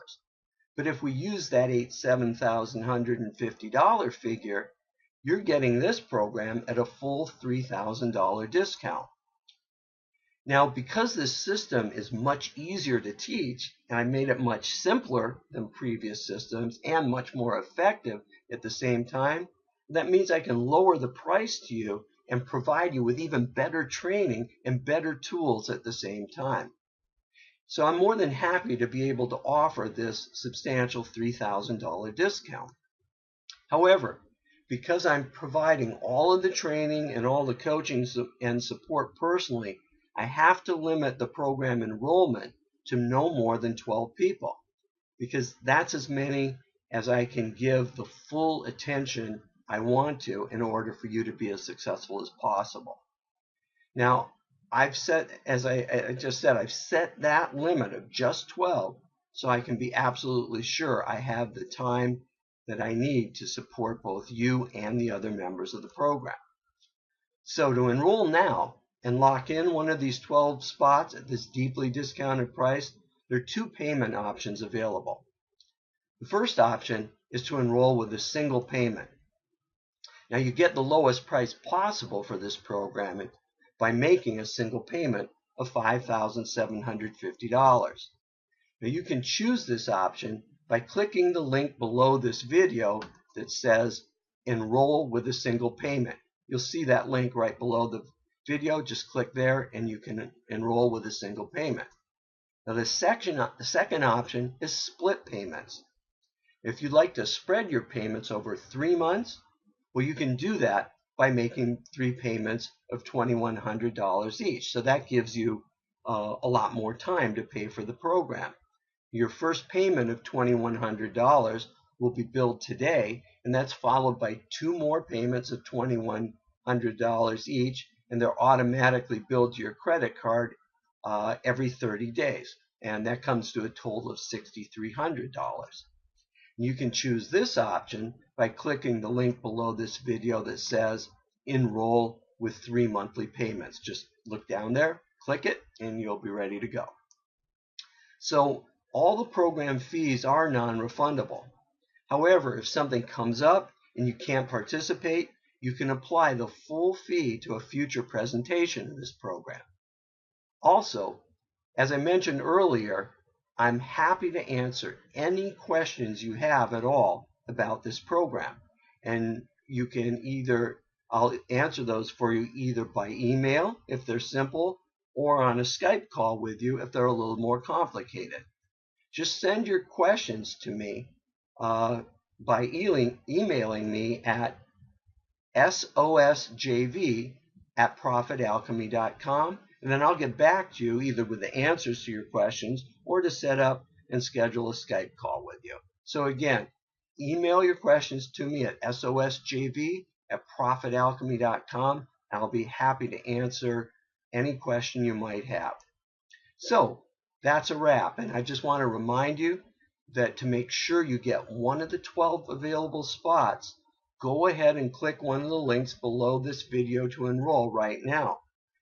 But if we use that $7,150 figure, you're getting this program at a full $3,000 discount. Now, because this system is much easier to teach, and I made it much simpler than previous systems and much more effective at the same time, that means I can lower the price to you and provide you with even better training and better tools at the same time. So I'm more than happy to be able to offer this substantial $3,000 discount. However, because I'm providing all of the training and all the coaching and support personally, I have to limit the program enrollment to no more than 12 people, because that's as many as I can give the full attention I want to in order for you to be as successful as possible. Now, I've set, as I just said, I've set that limit of just 12 so I can be absolutely sure I have the time that I need to support both you and the other members of the program. So to enroll now and lock in one of these 12 spots at this deeply discounted price, there are 2 payment options available. The first option is to enroll with a single payment. Now, you get the lowest price possible for this program by making a single payment of $5,750. Now, you can choose this option by clicking the link below this video that says enroll with a single payment. You'll see that link right below the video. Just click there and you can enroll with a single payment. Now the second option is split payments. If you'd like to spread your payments over 3 months, well, you can do that by making 3 payments of $2,100 each. So that gives you a lot more time to pay for the program. Your first payment of $2,100 will be billed today, and that's followed by 2 more payments of $2,100 each, and they're automatically billed to your credit card every 30 days, and that comes to a total of $6,300. You can choose this option by clicking the link below this video that says enroll with 3 monthly payments. Just look down there, click it, and you'll be ready to go. So all the program fees are non-refundable. However, if something comes up and you can't participate, you can apply the full fee to a future presentation of this program. Also, as I mentioned earlier, I'm happy to answer any questions you have at all about this program. And you can I'll answer those for you either by email if they're simple, or on a Skype call with you if they're a little more complicated. Just send your questions to me by emailing me at SOS-JV@profitalchemy.com, and then I'll get back to you either with the answers to your questions or to set up and schedule a Skype call with you. So again, email your questions to me at SOS-JV@profitalchemy.com. I'll be happy to answer any question you might have. So that's a wrap, and I just want to remind you that to make sure you get one of the 12 available spots, go ahead and click one of the links below this video to enroll right now.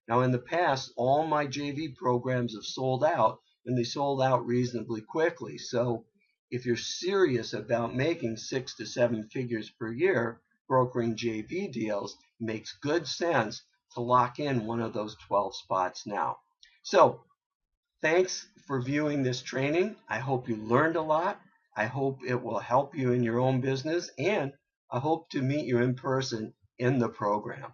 Now in the past, all my JV programs have sold out, and they sold out reasonably quickly. So if you're serious about making 6 to 7 figures per year brokering JV deals, it makes good sense to lock in one of those 12 spots now. So thanks for viewing this training. I hope you learned a lot. I hope it will help you in your own business, and I hope to meet you in person in the program.